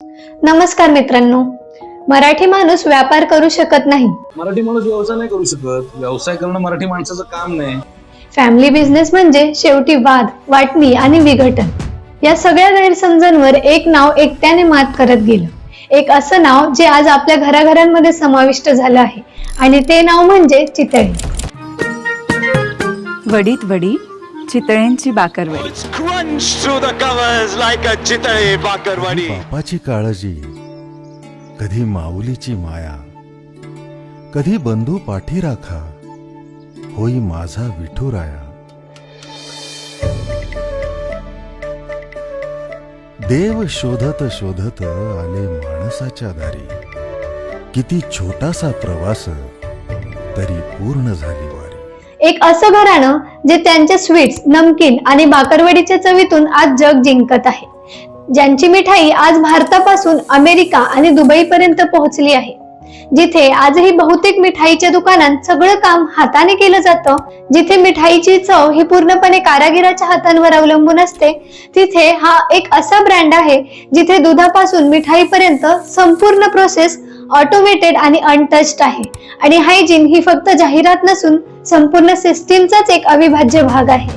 नमस्कार मित्रांनो, मराठी माणूस व्यापार करू शकत नाही. मराठी माणूस व्यवसाय नाही करू शकत. व्यवसाय करणं मराठी माणसाचं काम नाही. फॅमिली बिझनेस म्हणजे शेवटी वाद, वाटणी आणि विघटन या सगळ्या गैरसमजांवर एक नाव एकट्याने मात करत गेलं. एक असं नाव जे आज आपल्या घराघरांमध्ये समाविष्ट झालं आहे आणि ते नाव म्हणजे चितळे. वडीत वडी चितळ्यांची बाकरवडी. बापाची काळजी, कधी माऊलीची माया, कधी बंधू पाठी राखा, होई माझा विठुराया. देव शोधत शोधत आले माणसाच्या दारी. किती छोटासा प्रवास तरी पूर्ण झाली वारी. एक असं घराणं जे त्यांच्या स्वीट्स, नमकीन आणि बाकरवडीच्या चवीतून आज जग जिंकत आहे. ज्यांची मिठाई आज भारतापासून अमेरिका आणि दुबई पर्यंत पोहोचली आहे. जिथे आजही बहुतेक मिठाईच्या दुकानात सगळं काम हाताने केलं जातं, जिथे मिठाईची चव ही पूर्णपणे कारागिराच्या हातांवर अवलंबून असते, तिथे हा एक असा ब्रँड आहे जिथे दुधापासून मिठाईपर्यंत संपूर्ण प्रोसेस ऑटोमेटेड आणि अनटच्ड आहे. आणि हायजीन ही फक्त जाहिरात नसून संपूर्ण सिस्टीमचाच एक अविभाज्य भाग आहे.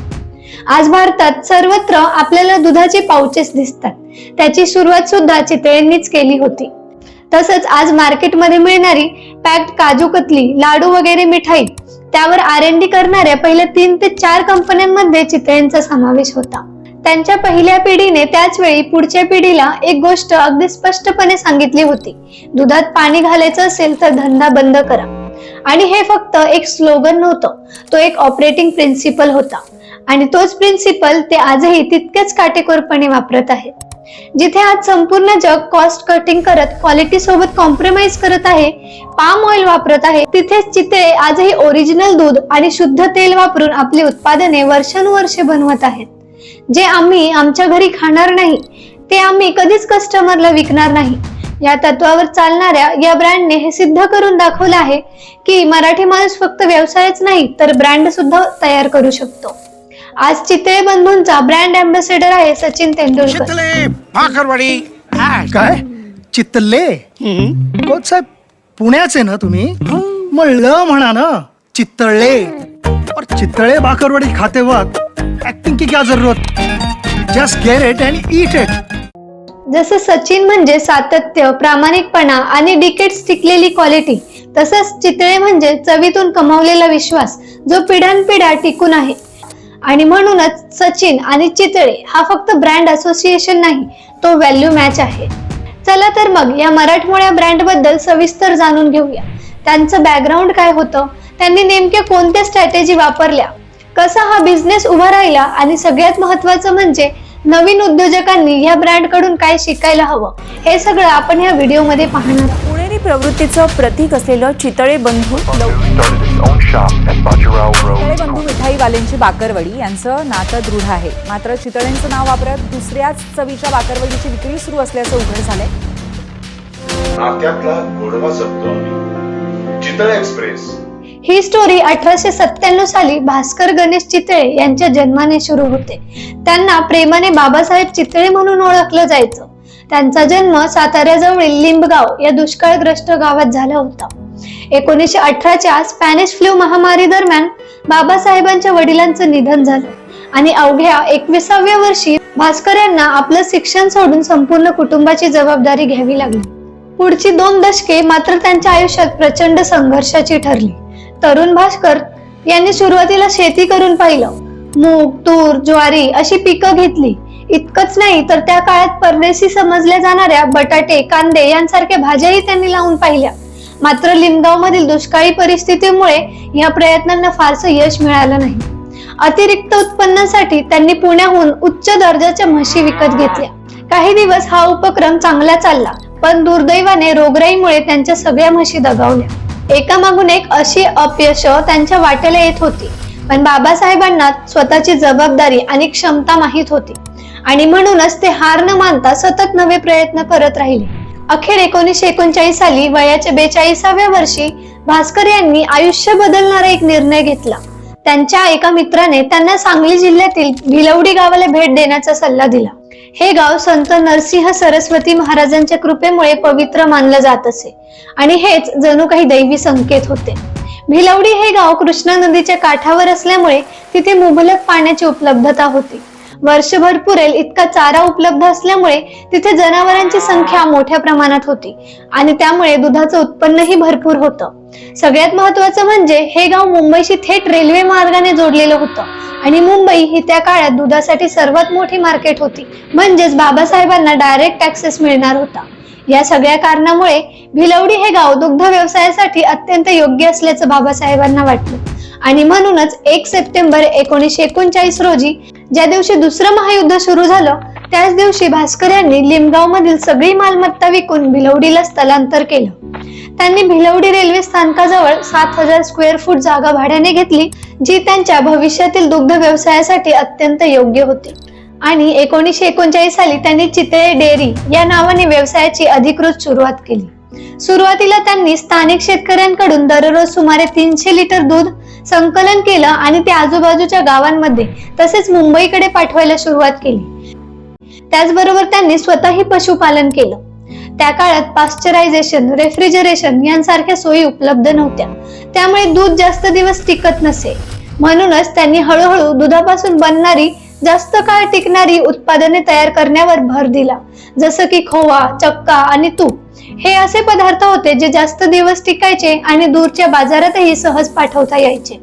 आज भारतात सर्वत्र आपल्याला दुधाचे पाउचेस दिसतात. त्याची सुरुवात सुद्धा चितळेंनीच केली होती. तसंच आज मार्केटमध्ये मिळणारी पॅक्ड काजू कतली, लाडू वगैरे मिठाई, त्यावर R&D करणाऱ्या पहिल्या 3 ते 4 कंपन्यांमध्ये चितळेंचा समावेश होता. त्यांच्या पहिल्या पिढीने त्याच वेळी पुढच्या पिढीला एक गोष्ट अगदी स्पष्टपणे सांगितली होती: दुधात पाणी घालायचं असेल तर धंदा बंद करा. आणि हे फक्त एक स्लोगन नव्हतं, तो एक ऑपरेटिंग प्रिन्सिपल होता. आणि तोच प्रिन्सिपल ते आजही तितकेच काटेकोरपणे वापरत आहेत. जिथे आज संपूर्ण जग कॉस्ट कटिंग करत क्वालिटी सोबत कॉम्प्रोमाइज करत आहे, पाम ऑइल वापरत आहे, तिथेच चितळे आजही ओरिजिनल दूध आणि शुद्ध तेल वापरून आपली उत्पादने वर्षानुवर्षे बनवत आहेत. जे आम्ही आमच्या घरी खाणार नाही ते आम्ही कधीच कस्टमरला विकणार नाही, या तत्वावर चालणाऱ्या या ब्रँडने हे सिद्ध करून दाखवलं आहे की मराठी माणूस फक्त व्यवसायच नाही तर ब्रँड सुद्धा तयार करू शकतो. आज चितळे बंधूंचा ब्रँड अँबॅसेडर आहे सचिन तेंडुलकर. चितळे भाकरवडी. काय चितले? कोच साहेब पुण्याचे ना तुम्ही? म्हणलं म्हणा ना चितळे. और चितळे भाकरवडी खाते वक्त एक्टिंग की क्या जरूरत? Just get it and eat it. जसं सचिन म्हणजे सातत्य, प्रामाणिकपणा आणि डिकेड्स टिकलेली क्वालिटी, तसंच चितळे म्हणजे चवीतून कमावलेला विश्वास जो पिढ्यानपिढ्या टिकून आहे. आणि म्हणूनच सचिन आणि चितळे हा फक्त ब्रँड असोसिएशन नाही, तो व्हॅल्यू मॅच आहे. चला तर मग या मराठमोळ्या ब्रँड बद्दल सविस्तर जाणून घेऊया. त्यांचं बॅकग्राऊंड काय होतं, त्यांनी नेमक्या कोणत्या स्ट्रॅटेजी वापरल्या, कसा हा बिझनेस उभा राहिला आणि सगळ्यात महत्वाचं म्हणजे नवीन उद्योजकांनी या ब्रँड कडून काय शिकायला हवं, हे सगळं आपण या व्हिडिओ मध्ये पाहणार आहोत. पुणेरी प्रवृत्तीचं प्रतीक असलेलं चितळे बंधू मिठाईवाल्यांची बाकरवडी यांचं नातं दृढ आहे. मात्र चितळेंचं नाव वापरत दुसऱ्याच चवीच्या बाकरवडीची विक्री सुरू असल्याचं उघड झालंय. नाक्यातला गोडवा जपतो चितळे एक्सप्रेस. ही स्टोरी 1897 साली भास्कर गणेश चितळे यांच्या जन्माने सुरू होते. त्यांना प्रेमाने बाबासाहेब चितळे म्हणून ओळखलं जायचं. त्यांचा जन्म साताऱ्याजवळील लिंबगाव या दुष्काळग्रस्त गावात झाला होता. 1918च्या स्पॅनिश फ्लू महामारी दरम्यान बाबासाहेबांच्या वडिलांचं निधन झालं आणि अवघ्या 21व्या वर्षी भास्कर यांना आपलं शिक्षण सोडून संपूर्ण कुटुंबाची जबाबदारी घ्यावी लागली. पुढची 2 दशके मात्र त्यांच्या आयुष्यात प्रचंड संघर्षाची ठरली. तरुण भास्कर यांनी सुरुवातीला शेती करून पाहिलं. मूग, तूर, ज्वारी अशी पिकं घेतली. इतकंच नाही तर त्या काळात परदेशी समजल्या जाणाऱ्या बटाटे, कांदे यांसारख्या भाज्याही त्यांनी लावून पाहिल्या. मात्र लिंबगाव मधील दुष्काळी परिस्थितीमुळे या प्रयत्नांना फारसं यश मिळालं नाही. अतिरिक्त उत्पन्नासाठी त्यांनी पुण्याहून उच्च दर्जाच्या म्हशी विकत घेतल्या. काही दिवस हा उपक्रम चांगला चालला, पण दुर्दैवाने रोगराईमुळे त्यांच्या सगळ्या म्हशी दगावल्या. एकामागून एक अशी अपयश त्यांच्या वाट्याला येत होती. पण बाबासाहेबांना स्वतःची जबाबदारी आणि क्षमता माहित होती आणि म्हणूनच ते हार न मानता सतत नवे प्रयत्न करत राहिले. अखेर 1939 साली वयाच्या 42व्या वर्षी भास्कर यांनी आयुष्य बदलणारा एक निर्णय घेतला. त्यांच्या एका मित्राने त्यांना सांगली जिल्ह्यातील भिलवडी गावाला भेट देण्याचा सल्ला दिला. हे गाव संत नरसिंह सरस्वती महाराजांच्या कृपेमुळे पवित्र मानलं जात असे आणि हेच जणू काही दैवी संकेत होते. भिलवडी हे गाव कृष्णा नदीच्या काठावर असल्यामुळे तिथे मुबलक पाण्याची उपलब्धता होती. वर्षभर पुरेल इतका चारा उपलब्ध असल्यामुळे तिथे जनावरांची संख्या मोठ्या प्रमाणात होती आणि त्यामुळे दुधाचं उत्पन्नही भरपूर होतं. सगळ्यात महत्वाचं म्हणजे हे गाव मुंबईशी थेट रेल्वे मार्गाने जोडलेलं होतं आणि मुंबई ही त्या काळात दुधासाठी सर्वात मोठी मार्केट होती. म्हणजेच बाबासाहेबांना डायरेक्ट ऍक्सेस मिळणार होता. या सगळ्या कारणामुळे भिलवडी हे गाव दुग्ध व्यवसायासाठी अत्यंत योग्य असल्याचं बाबासाहेबांना वाटलं आणि म्हणूनच 1 सप्टेंबर 1939 रोजी ज्या दिवशी दुसरं महायुद्ध सुरू झालं त्याच दिवशी भास्कर यांनी लिमगाव मधील सगळी मालमत्ता विकून भिलवडीला स्थलांतर केलं. त्यांनी भिलवडी रेल्वे स्थानकाजवळ 7000 स्क्वेअर फूट जागा भाड्याने घेतली, जी त्यांच्या भविष्यातील दुग्ध व्यवसायासाठी अत्यंत योग्य होती. आणि 1939 साली त्यांनी चितळे डेअरी या नावाने व्यवसायाची अधिकृत सुरुवात केली. सुरुवातीला त्यांनी स्थानिक शेतकऱ्यांकडून दररोज सुमारे 300 लिटर दूध संकलन केलं आणि ते आजूबाजूच्या गावांमध्ये तसेच मुंबईकडे पाठवायला सुरुवात केली. त्याचबरोबर त्यांनी स्वतःही पशुपालन केलं. त्या काळात पाश्चरायझेशन, रेफ्रिजरेशन यांसारख्या सोयी उपलब्ध नव्हत्या, त्यामुळे दूध जास्त दिवस टिकत नसे. म्हणूनच त्यांनी हळूहळू दुधापासून बनणारी जास्त काळ टिकणारी उत्पादने तयार करण्यावर भर दिला, जसं की खोवा, चक्का आणि तूप. हे असे पदार्थ होते जे जास्त दिवस टिकायचे आणि दूरच्या बाजारातही सहज पाठवता यायचे.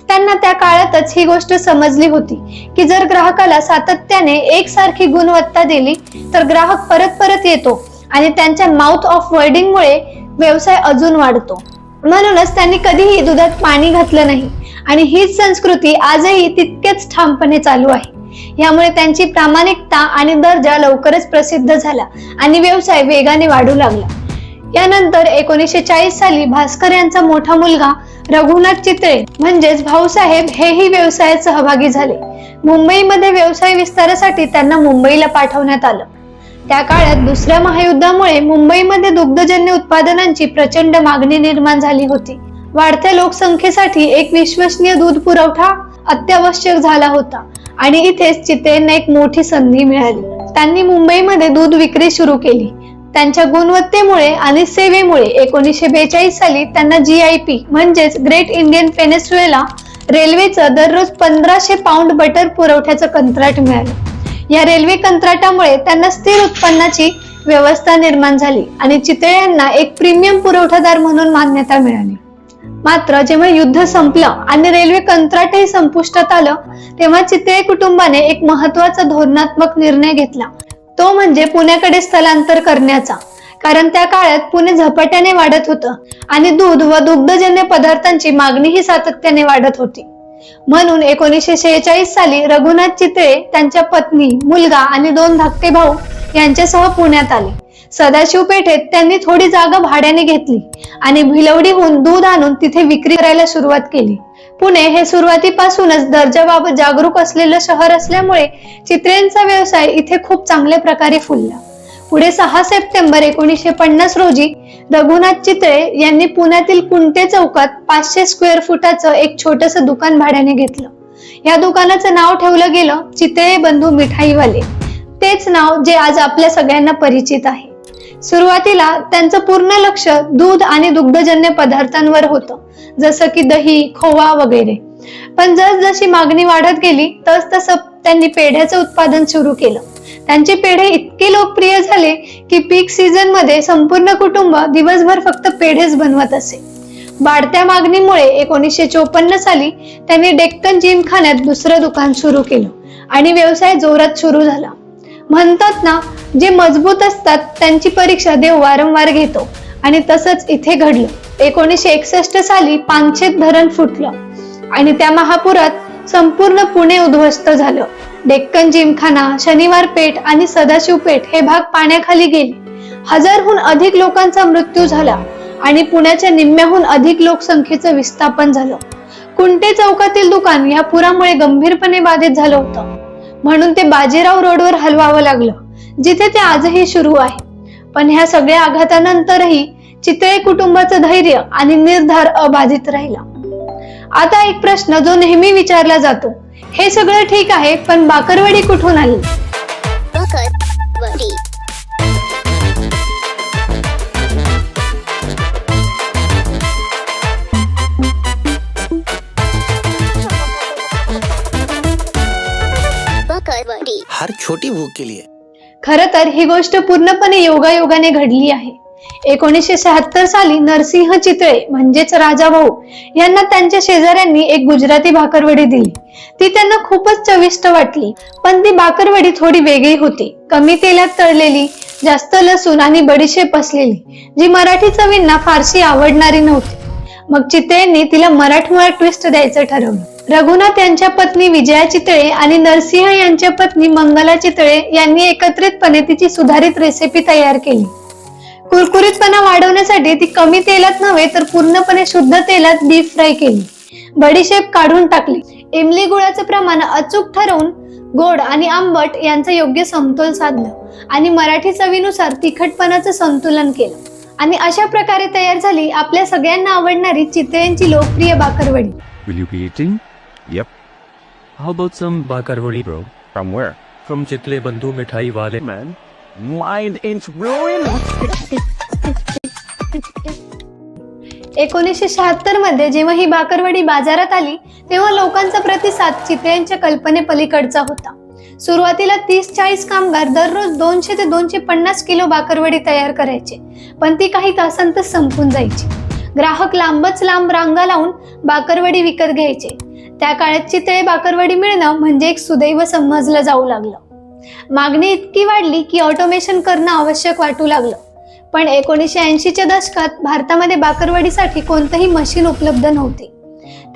त्यांना त्या काळातच ही गोष्ट समजली होती की जर ग्राहकाला सातत्याने एकसारखी गुणवत्ता दिली तर ग्राहक परत परत येतो आणि त्यांच्या माउथ ऑफ वर्डिंगमुळे व्यवसाय अजून वाढतो. म्हणूनच त्यांनी कधीही दुधात पाणी घातलं नाही आणि हीच संस्कृती आजही तितकेच ठामपणे चालू आहे. यामुळे त्यांची प्रामाणिकता आणि दर्जा लवकरच प्रसिद्ध झाला आणि व्यवसाय वेगाने वाढू लागला. यानंतर 1940 साली भास्कर यांचा मोठा मुलगा रघुनाथ चितळे म्हणजेच भाऊसाहेब हेही व्यवसायात सहभागी झाले. मुंबईमध्ये व्यवसाय विस्तारासाठी त्यांना मुंबईला पाठवण्यात आलं. त्या काळात दुसऱ्या महायुद्धामुळे मुंबईमध्ये दुग्धजन्य उत्पादनांची प्रचंड मागणी निर्माण झाली होती. वाढत्या लोकसंख्येसाठी एक विश्वसनीय दूध पुरवठा अत्यावश्यक झाला होता आणि इथेच चितळेंना एक मोठी संधी मिळाली. त्यांनी मुंबईमध्ये दूध विक्री सुरू केली. त्यांच्या गुणवत्तेमुळे आणि सेवेमुळे 1942 साली त्यांना GIP म्हणजेच ग्रेट इंडियन पेनिन्सुला रेल्वेचं दररोज 1500 पाऊंड बटर पुरवठ्याचं कंत्राट मिळालं. या रेल्वे कंत्राटामुळे त्यांना स्थिर उत्पन्नाची व्यवस्था निर्माण झाली आणि चितळे यांना एक प्रीमियम पुरवठादार म्हणून मान्यता मिळाली. मात्र जेव्हा युद्ध संपलं आणि रेल्वे कंत्राटही संपुष्टात आलं तेव्हा चितळे कुटुंबाने एक महत्वाचा धोरणात्मक निर्णय घेतला, तो म्हणजे पुण्याकडे स्थलांतर करण्याचा. कारण त्या काळात पुणे झपाट्याने वाढत होतं आणि दूध व दुग्धजन्य पदार्थांची मागणीही सातत्याने वाढत होती. म्हणून 1946 साली रघुनाथ चितळे त्यांच्या पत्नी, मुलगा आणि 2 धाकटे भाऊ यांच्यासह पुण्यात आले. सदाशिव पेठेत त्यांनी थोडी जागा भाड्याने घेतली आणि भिलवडीहून दूध आणून तिथे विक्री करायला सुरुवात केली. पुणे हे सुरुवातीपासूनच दर्जाबाबत जागरूक असलेलं शहर असल्यामुळे चितळेंचा व्यवसाय इथे खूप चांगल्या प्रकारे फुलला. पुढे 6 सप्टेंबर 1950 रोजी रघुनाथ चितळे यांनी पुण्यातील कुंटे चौकात 500 स्क्वेअर फुटाचं एक छोटंसं दुकान भाड्याने घेतलं. या दुकानाचं नाव ठेवलं गेलं चितळे बंधू मिठाईवाले, तेच नाव जे आज आपल्या सगळ्यांना परिचित आहे. सुरुवातीला त्यांचं पूर्ण लक्ष दूध आणि दुग्धजन्य पदार्थांवर होतं, जसं की दही, खोवा वगैरे. पण जसजशी मागणी वाढत गेली तसतसं त्यांनी पेढ्याचं उत्पादन सुरू केलं. त्यांचे पेढे इतके लोकप्रिय झाले की पीक सीझन मध्ये संपूर्ण कुटुंब दिवसभर फक्त पेढेच बनवत असे. वाढत्या मागणीमुळे 1954 साली त्यांनी डेक्कन जिमखान्यात दुसरं दुकान सुरू केलं आणि व्यवसाय जोरात सुरू झाला. म्हणतात ना, जे मजबूत असतात त्यांची परीक्षा देव वारंवार घेतो आणि तसंच इथे घडलं. 1961 साली पानशेत धरण फुटलं आणि त्या महापुरात संपूर्ण पुणे उद्ध्वस्त झालं. डेक्कन जिमखाना, शनिवार पेठ आणि सदाशिव पेठ हे भाग पाण्याखाली गेले. 1000हून अधिक लोकांचा मृत्यू झाला आणि पुण्याच्या निम्म्याहून अधिक लोकसंख्येचं विस्थापन झालं. कुंटे चौकातील दुकान या पुरामुळे गंभीरपणे बाधित झालं होतं, म्हणून ते बाजीराव रोडवर हलवावं लागलं, जिथे ते आजही सुरू आहे. पण ह्या सगळ्या आघातानंतरही चितळे कुटुंबाचं धैर्य आणि निर्धार अबाधित राहिला. आता एक प्रश्न जो नेहमी विचारला जातो, हे सगळं ठीक आहे पण बाकरवडी कुठून आली? बाकरवडी. बाकरवडी. हर छोटी भूख के लिए. खरं तर ही गोष्ट पूर्णपणे योगायोगाने घडली आहे. 1976 साली नरसिंह चितळे म्हणजेच राजाभाऊ यांना त्यांच्या शेजाऱ्यांनी एक गुजराती भाकरवडी दिली. ती त्यांना खूपच चविष्ट वाटली, पण ती भाकरवडी थोडी वेगळी होती. कमी तेलात तळलेली, जास्त लसूण आणि बडीशेप असलेली, जी मराठी चवींना फारशी आवडणारी नव्हती. मग चितळेंनी तिला मराठमोळा ट्विस्ट द्यायचं ठरवलं. रघुनाथ यांच्या पत्नी विजया चितळे आणि नरसिंह यांच्या पत्नी मंगला चितळे यांनी एकत्रितपणे तिची सुधारित रेसिपी तयार केली. कुरकुरीतपणा वाढवण्यासाठी ती कमी तेलात नव्हे तर पूर्णपणे शुद्ध तेलात डीप फ्राय केली. बडीशेप काढून टाकली. इमली गुळाचं प्रमाण अचूक ठरवून गोड आणि आंबट यांचा योग्य समतोल साधलं आणि मराठी चवीनुसार तिखटपणाचं संतुलन केलं. आणि अशा प्रकारे तयार झाली आपल्या सगळ्यांना आवडणारी चितळेंची लोकप्रिय bhakarwadi. Will you be eating? Yep. How about some bakarwadi, bro? From where? From Chitle Bandhu Mithai Wale. Man, mind inch ruin. 1976 मध्ये जेव्हा ही भाकरवडी बाजारात आली तेव्हा लोकांचा प्रतिसाद चितळेंच्या कल्पनेपलीकडचा होता. सुरुवातीला 30-40 कामगार दररोज 200 ते 250 किलो भाकरवडी तयार करायचे, पण ती काही तासांतच संपून जायची. ग्राहक लांबच लांब रांगा लावून भाकरवडी विकत घ्यायचे. त्या काळात चितळे भाकरवडी मिळणं म्हणजे एक सुदैव समजलं जाऊ लागलं. मागणी इतकी वाढली की ऑटोमेशन करणं आवश्यक वाटू लागलं. पण 1980च्या दशकात भारतामध्ये भाकरवडीसाठी कोणतंही मशीन उपलब्ध नव्हते.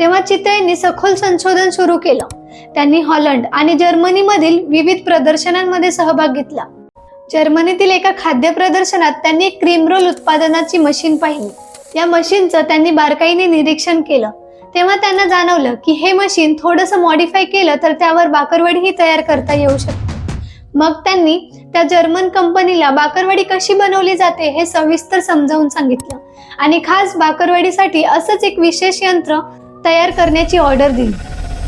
तेव्हा चितळेंनी सखोल संशोधन सुरू केलं. त्यांनी हॉलंड आणि जर्मनीमधील विविध प्रदर्शनांमध्ये सहभाग घेतला. जर्मनीतील एका खाद्य प्रदर्शनात त्यांनी एक क्रीम रोल उत्पादनाची मशीन पाहिली. या मशीनचं त्यांनी बारकाईने निरीक्षण केलं. तेव्हा त्यांना जाणवलं की हे मशीन थोडंसं मॉडिफाय केलं तर त्यावर भाकरवडीही तयार करता येऊ शकते. मग त्यांनी त्या जर्मन कंपनीला भाकरवडी कशी बनवली जाते हे सविस्तर समजावून सांगितलं आणि खास भाकरवडीसाठी असंच एक विशेष यंत्र तयार करण्याची ऑर्डर दिली.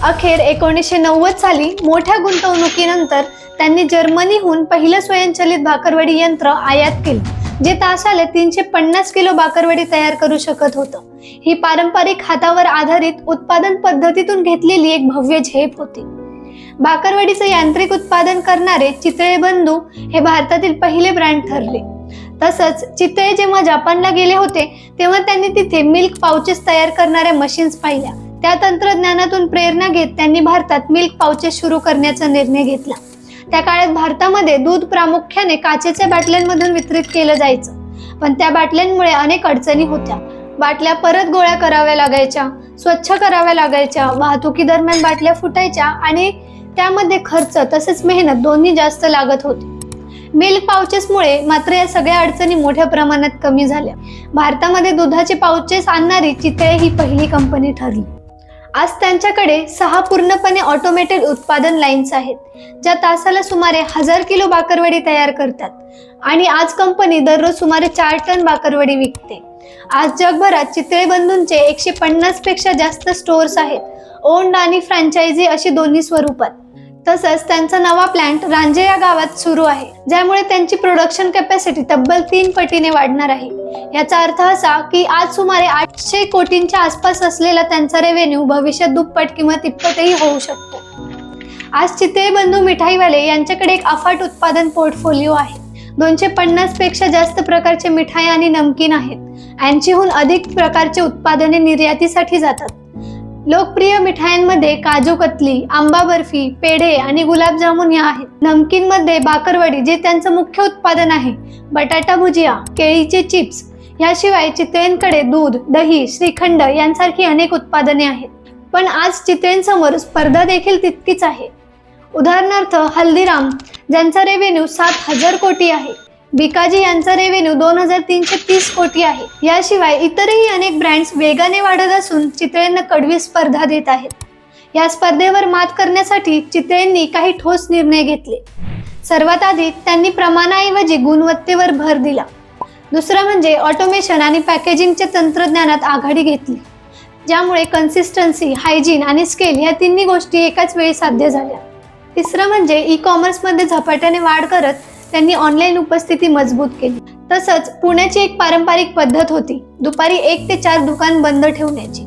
अखेर 1990 साली मोठ्या गुंतवणुकीनंतर त्यांनी जर्मनीहून पहिलं स्वयंचलित भाकरवडी यंत्र आयात केलं, जे तासाला 350 किलो भाकरवडी तयार करू शकत होतं. ही पारंपरिक हातावर आधारित उत्पादन पद्धतीतून घेतलेली एक भव्य झेप होती. भाकरवडीचं यांत्रिक उत्पादन करणारे चितळे बंधू हे भारतातील पहिले ब्रँड ठरले. तसंच चितळे जेव्हा जपानला गेले होते तेव्हा त्यांनी तिथे मिल्क पाउचेस तयार करणाऱ्या मशीन्स पाहिल्या. त्या तंत्रज्ञानातून प्रेरणा घेत त्यांनी भारतात मिल्क पाउचेस सुरू करण्याचा निर्णय घेतला. त्या काळात भारतामध्ये दूध प्रामुख्याने काचेच्या बाटल्यांमधून वितरित केलं जायचं, पण त्या बाटल्यांमुळे अनेक अडचणी होत्या. बाटल्या परत गोळा कराव्या लागायच्या, स्वच्छ कराव्या लागायच्या, वाहतुकी दरम्यान बाटल्या फुटायच्या आणि त्यामध्ये खर्च तसेच मेहनत दोन्ही जास्त लागत होते. मिल्क पाउचेसमुळे मात्र या सगळ्या अडचणी मोठ्या प्रमाणात कमी झाल्या. भारतामध्ये दुधाचे पाउचेस आणणारी चितळे ही पहिली कंपनी ठरली. आज त्यांच्याकडे 6 पूर्णपणे ऑटोमेटेड उत्पादन लाईन्स आहेत, ज्या तासाला सुमारे 1000 किलो भाकरवडी तयार करतात आणि आज कंपनी दररोज सुमारे 4 टन भाकरवडी विकते. आज जगभरात चितळे बंधूंचे 150 पेक्षा जास्त स्टोअर्स आहेत, ओन्ड आणि फ्रँचायझी अशी दोन्ही स्वरूपात. तसंच त्यांचा नवा प्लांट रांजे या गावात सुरू आहे, ज्यामुळे त्यांची प्रोडक्शन कॅपॅसिटी तब्बल 3 पटीने वाढणार आहे. याचा अर्थ असा की आज सुमारे 800 कोटींच्या आसपास असलेला त्यांचा रेव्हेन्यू भविष्यात दुप्पट किंवा तिप्पटही होऊ शकतो. आज चितळे बंधू मिठाईवाले यांच्याकडे एक अफाट उत्पादन पोर्टफोलिओ आहे. 250 पेक्षा जास्त प्रकारचे मिठाई आणि नमकीन आहेत. 80हून अधिक प्रकारचे उत्पादने निर्यातीसाठी जातात. लोकप्रिय मिठायांमध्ये काजू कतली, आंबा बर्फी, पेढे आणि गुलाबजामुन या आहेत. नमकीन मध्ये भाकरवडी जे त्यांचं मुख्य उत्पादन आहे, बटाटा भुजिया, केळीचे चिप्स, याशिवाय चितळेंकडे दूध, दही, श्रीखंड यांसारखी अनेक उत्पादने आहेत. पण आज चितळेंसमोर स्पर्धा देखील तितकीच आहे. उदाहरणार्थ हल्दीराम, ज्यांचा रेव्हेन्यू 7000 कोटी आहे, बिकाजी यांचा रेव्हेन्यू 2330 कोटी आहे. याशिवाय इतरही अनेक ब्रँड्स वेगाने वाढत असून चितळेंना कडवी स्पर्धा देत आहेत. या स्पर्धेवर मात करण्यासाठी चितळेंनी काही ठोस निर्णय घेतले. सर्वात आधी त्यांनी प्रमाणाऐवजी गुणवत्तेवर भर दिला. दुसरं म्हणजे ऑटोमेशन आणि पॅकेजिंगच्या तंत्रज्ञानात आघाडी घेतली, ज्यामुळे कन्सिस्टन्सी, हायजीन आणि स्केल या तिन्ही गोष्टी एकाच वेळी साध्य झाल्या. तिसरं म्हणजे ई कॉमर्समध्ये झपाट्याने वाढ करत त्यांनी ऑनलाईन उपस्थिती मजबूत केली. तसंच पुण्याची एक पारंपरिक पद्धत होती दुपारी 1 ते 4 दुकान बंद ठेवण्याची.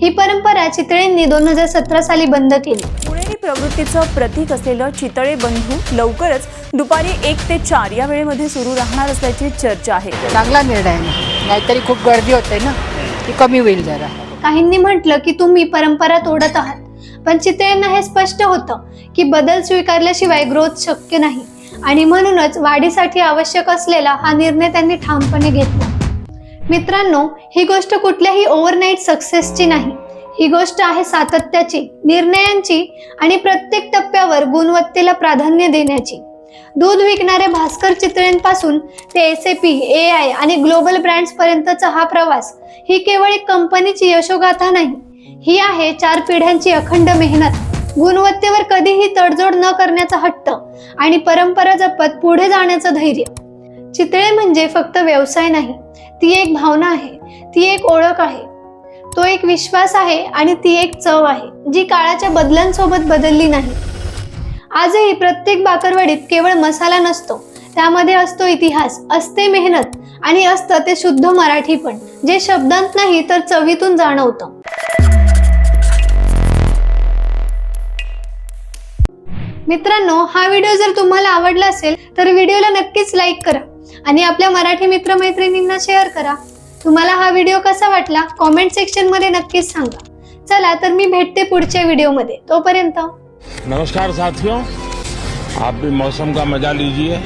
ही परंपरा चितळेंनी 2017 साली बंद केली. पुणेरी प्रवृत्तीचं प्रतीक असलेलं चितळे बंधू लवकरच दुपारी 1 ते 4 या वेळेमध्ये सुरू राहणार असल्याची चर्चा आहे. चांगला निर्णय आहे ना, नाहीतरी खूप गर्दी होते ना, ती कमी होईल जरा. काहींनी म्हटलं की तुम्ही परंपरा तोडत आहात, पण चितळेंना हे स्पष्ट होतं की बदल स्वीकारल्याशिवाय ग्रोथ शक्य नाही आणि म्हणूनच वाढीसाठी आवश्यक असलेला हा निर्णय त्यांनी ठामपणे घेतला. मित्रांनो, ही गोष्ट कुठल्याही ओव्हरनाईट सक्सेसची नाही. ही गोष्ट आहे सातत्याची, निर्णयांची आणि प्रत्येक टप्प्यावर गुणवत्तेला प्राधान्य देण्याची. दूध विकणाऱ्या भास्कर चितळेंपासून ते SAP, AI आणि ग्लोबल ब्रँड्स पर्यंतचा हा प्रवास ही केवळ एक कंपनीची यशोगाथा नाही. ही आहे 4 पिढ्यांची अखंड मेहनत, गुणवत्तेवर कधीही तडजोड न करण्याचा हट्ट आणि परंपरा जपत पुढे जाण्याचं धैर्य. चितळे म्हणजे फक्त व्यवसाय नाही, ती एक भावना आहे, ती एक ओळख आहे, तो एक विश्वास आहे आणि ती एक चव आहे जी काळाच्या बदलांसोबत बदलली नाही. आजही प्रत्येक बाकरवडीत केवळ मसाला नसतो, त्यामध्ये असतो इतिहास, असते मेहनत आणि असतं ते शुद्ध मराठीपण जे शब्दांत नाही तर चवीतून जाणवतं. मित्रांनो, हा व्हिडिओ जर तुम्हाला आवडला असेल तर व्हिडिओला नक्कीच लाईक करा आणि आपल्या मराठी मित्रमैत्रिणींना शेअर करा. तुम्हाला हा व्हिडिओ कसा वाटला कॉमेंट सेक्शन मध्ये नक्कीच सांगा. चला तर मी भेटते पुढच्या व्हिडिओमध्ये. तोपर्यंत नमस्कार साथियों, आप भी मौसम का मजा लीजिए.